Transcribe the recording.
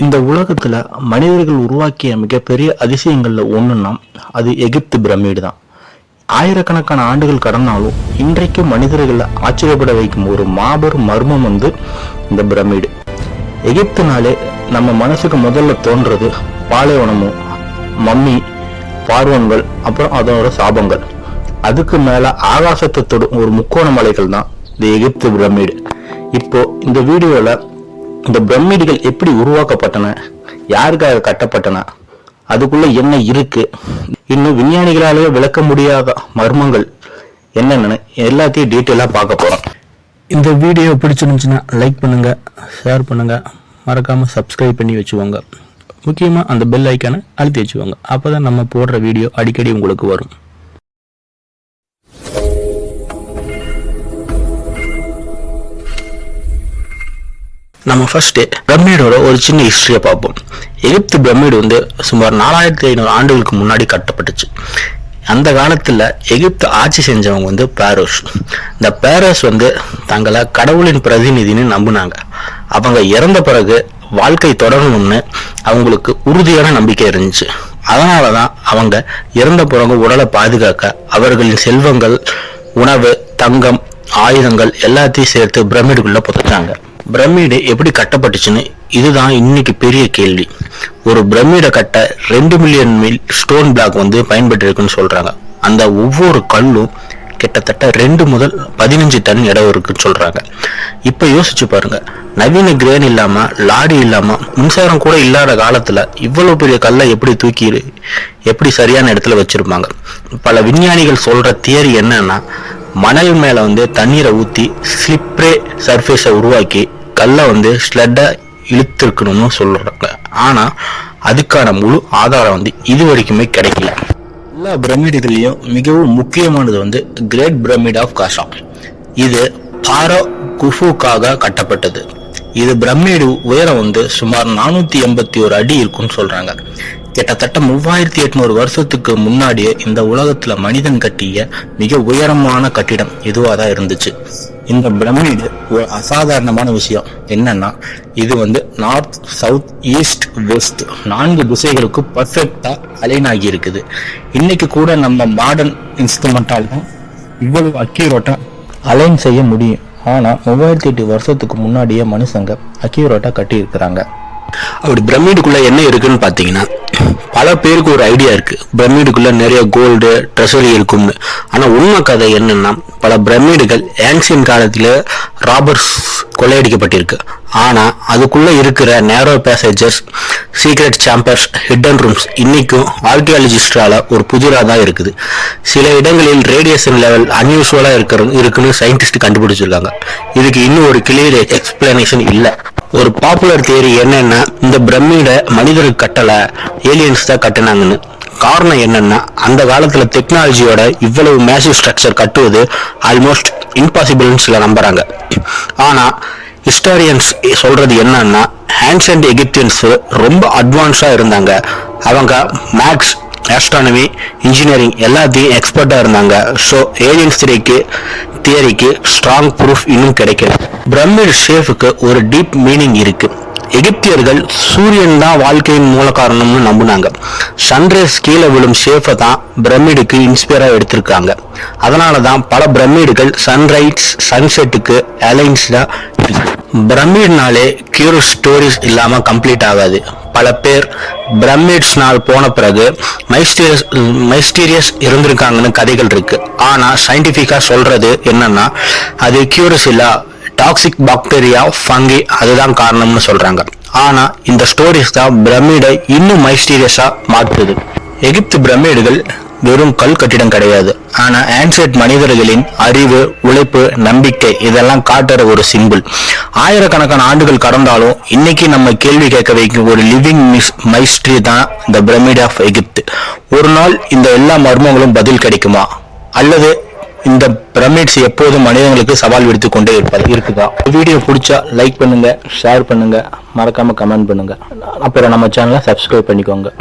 இந்த உலகத்துல மனிதர்கள் உருவாக்கிய மிகப்பெரிய அதிசயங்கள்ல ஒண்ணுன்னா அது எகிப்து பிரமிடு தான். ஆயிரக்கணக்கான ஆண்டுகள் கடந்தாலும் இன்றைக்கும் மனிதர்களை ஆச்சரியப்பட வைக்கும் ஒரு மாபெரும் மர்மம் இந்த பிரமிடு. எகிப்துனாலே நம்ம மனசுக்கு முதல்ல தோன்றது பாலைவனமும் மம்மி பார்வன்கள் அப்புறம் அதோட சாபங்கள். அதுக்கு மேல ஆகாசத்தை தொடும் ஒரு முக்கோண மலைகள் தான் இந்த எகிப்து பிரமிடு. இப்போ இந்த வீடியோல இந்த பிரமிடுகள் எப்படி உருவாக்கப்பட்டன, யாருக்காக கட்டப்பட்டன, அதுக்குள்ள என்ன இருக்கு, இன்னும் விஞ்ஞானிகளாலேயே விளக்க முடியாத மர்மங்கள் என்னென்னு எல்லாத்தையும் டீட்டெயிலா பார்க்க போறோம். இந்த வீடியோ பிடிச்சிருந்துச்சுன்னா லைக் பண்ணுங்க, ஷேர் பண்ணுங்க, மறக்காம சப்ஸ்கிரைப் பண்ணி வச்சுக்கோங்க. முக்கியமா அந்த பெல் ஐக்கானை அழுத்தி வச்சுக்கோங்க. அப்பதான் நம்ம போடுற வீடியோ அடிக்கடி உங்களுக்கு வரும். நம்ம ஃபர்ஸ்ட் பிரமிடோட ஒரு சின்ன ஹிஸ்டரியை பார்ப்போம். எகிப்து பிரமிடு சுமார் 4500 ஆண்டுகளுக்கு முன்னாடி கட்டப்பட்டுச்சு. அந்த காலத்துல எகிப்து ஆட்சி செஞ்சவங்க பாரோஸ். இந்த பாரோஸ் தங்களை கடவுளின் பிரதிநிதின்னு நம்பினாங்க. அவங்க இறந்த பிறகு வாழ்க்கை தொடரணும்னு அவங்களுக்கு உறுதியான நம்பிக்கை இருந்துச்சு. அதனாலதான் அவங்க இறந்த பிறகு உடலை பாதுகாக்க அவர்களின் செல்வங்கள், உணவு, தங்கம், ஆயுதங்கள் எல்லாத்தையும் சேர்த்து பிரமிடுக்குள்ள புதைச்சாங்க. பிரமிடு எப்படி கட்டப்பட்டுச்சுன்னு இதுதான் இன்னைக்கு பெரிய கேள்வி. ஒரு பிரமிடை கட்ட 2 மில்லியன் ஸ்டோன் பிளாக் பயன்பட்டு இருக்குன்னு சொல்றாங்க. அந்த ஒவ்வொரு கல்லும் கிட்டத்தட்ட 2 முதல் 15 டன் இடம் இருக்குன்னு சொல்றாங்க. இப்ப யோசிச்சு பாருங்க, நவீன கிரேன் இல்லாம, லாரி இல்லாம, மின்சாரம் கூட இல்லாத காலத்துல இவ்வளவு பெரிய கல்லை எப்படி சரியான இடத்துல வச்சிருப்பாங்க. பல விஞ்ஞானிகள் சொல்ற தியரி என்னன்னா, மணல் மேல தண்ணீரை ஊத்தி ஸ்லிப்ரே சர்ஃபேஸை உருவாக்கி கல்லை ஸ்லெட்டா இழுத்திருக்கணும்னு சொல்றாங்க. ஆனா அதுக்கான முழு ஆதாரம் இது வரைக்குமே கிடைக்கல. எல்லா பிரமிடுகளையும் மிகவும் முக்கியமானது கிரேட் பிரமிட் ஆஃப் காசா. இது பாரோ குஃபுக்காக கட்டப்பட்டது. இது பிரமிடு உயரம் சுமார் 481 அடி இருக்குன்னு சொல்றாங்க. கிட்டத்தட்ட 3800 வருஷத்துக்கு முன்னாடியே இந்த உலகத்துல மனிதன் கட்டிய மிக உயரமான கட்டிடம் இதுவாதான் இருந்துச்சு. இந்த பிரமிடு ஒரு அசாதாரணமான விஷயம் என்னன்னா, இது நார்த், சவுத், ஈஸ்ட், வெஸ்ட் 4 திசைகளுக்கு பர்ஃபெக்டா அலைன் ஆகி இருக்குது. இன்னைக்கு கூட நம்ம மாடர்ன் இன்ஸ்ட்ருமெண்டால் தான் இவ்வளவு அக்யூரேட்டா அலைன் செய்ய முடியும். ஆனா 3800 வருஷத்துக்கு முன்னாடியே மனுஷங்க அக்யூரேட்டா கட்டி இருக்கிறாங்க. அப்படி பிரமிடுக்குள்ள என்ன இருக்குன்னு பாத்தீங்கன்னா, பல பேருக்கு ஒரு ஐடியா இருக்கு, பிரமிடுக்குள்ள நிறைய கோல்டு ட்ரெஷரி இருக்கும்னு. ஆனா உண்மை கதை என்னன்னா, பல பிரமிடுகள் ஏன்சியன் காலத்துல ராபர்ஸ் கொள்ளையடிக்கப்பட்டிருக்கு. ஆனா அதுக்குள்ள இருக்கிற நேரோ பேசேஜஸ், சீக்ரெட் சாம்பர்ஸ், ஹிடன் ரூம்ஸ் இன்னைக்கும் ஆர்கியாலஜிஸ்டால ஒரு புதிரா தான் இருக்குது. சில இடங்களில் ரேடியேஷன் லெவல் அன்யூஸ்வலா இருக்குன்னு சயின்டிஸ்ட் கண்டுபிடிச்சிருக்காங்க. இதுக்கு இன்னும் ஒரு கிளியர் எக்ஸ்பிளனேஷன் இல்ல. ஒரு பாப்புலர் தியரி என்னன்னா, இந்த பிரமிட மனிதருக்கு கட்டல, ஏலியன்ஸ் தான் கட்டினாங்கன்னு. காரணம் என்னன்னா, அந்த காலத்துல டெக்னாலஜியோட இவ்வளவு மேசிவ் ஸ்ட்ரக்சர் கட்டுவது ஆல்மோஸ்ட் இம்பாசிபிள்னு சில நம்புறாங்க. ஆனா ஹிஸ்டாரியன்ஸ் சொல்றது என்னன்னா, ஆன்ஷியன்ட் எகிப்தியன்ஸ் ரொம்ப அட்வான்ஸா இருந்தாங்க. அவங்க மேக்ஸ், ஆஸ்ட்ரானமி, இன்ஜினியரிங் எல்லாத்தையும் எக்ஸ்பர்ட்டா இருந்தாங்க. ஸோ ஏலியன்ஸ் தியரிக்கு ஸ்ட்ராங் ப்ரூஃப் இன்னும் கிடைக்கல. பிரமிட் ஷேஃபுக்கு ஒரு டீப் மீனிங் இருக்கு. எகிப்தியர்கள் சூரியன் தான் வாழ்க்கையின் மூல காரணம்னு நம்பினாங்க. சன்ரைஸ் கீழே விழும் ஷேஃபை தான் பிரமிடுக்கு இன்ஸ்பயரா எடுத்திருக்காங்க. அதனாலதான் பல பிரமிடுகள் சன்ரைஸ், சன்செட்டுக்கு அலைன்ஸ்டா இருக்கு. பிரமிட்னாலே கியூரியஸ் ஸ்டோரிஸ் இல்லாம கம்ப்ளீட் ஆகாது. பல பேர் பிரமிட்ஸ் நாள் போன பிறகு மைஸ்டீரியஸ் இருந்திருக்காங்கன்னு கதைகள் இருக்கு. ஆனா சயின்டிபிக்கா சொல்றது என்னன்னா, அது கியூரியஸ் இல்ல, டாக்ஸிக் பாக்டீரியா, ஃபங்கி அதுதான் காரணம்னு சொல்றாங்க. ஆனா இந்த ஸ்டோரிஸ் தான் பிரமிடை இன்னும் மைஸ்டீரியஸா மாற்றுது. எகிப்து பிரமிடுகள் வெறும் கல் கட்டிடம் கிடையாது. ஆனா ஆன்சியன்ட் மனிதர்களின் அறிவு, உழைப்பு, நம்பிக்கை இதெல்லாம் காட்டுற ஒரு சிம்பிள். ஆயிரக்கணக்கான ஆண்டுகள் கடந்தாலும் இன்னைக்கு நம்ம கேள்வி கேட்க வைக்கும் ஒரு லிவிங் மைஸ்ட்ரி தான் இந்த பிரமிட் ஆஃப் எகிப்து. ஒரு நாள் இந்த எல்லா மர்மங்களும் பதில் கிடைக்குமா, அல்லது இந்த பிரமிட்ஸ் எப்போதும் மனிதர்களுக்கு சவால் விடுத்து கொண்டே இருக்குதா? வீடியோ பிடிச்சா லைக் பண்ணுங்க, ஷேர் பண்ணுங்க, மறக்காம கமெண்ட் பண்ணுங்க. அப்புறம் நம்ம சேனலை சப்ஸ்கிரைப் பண்ணிக்கோங்க.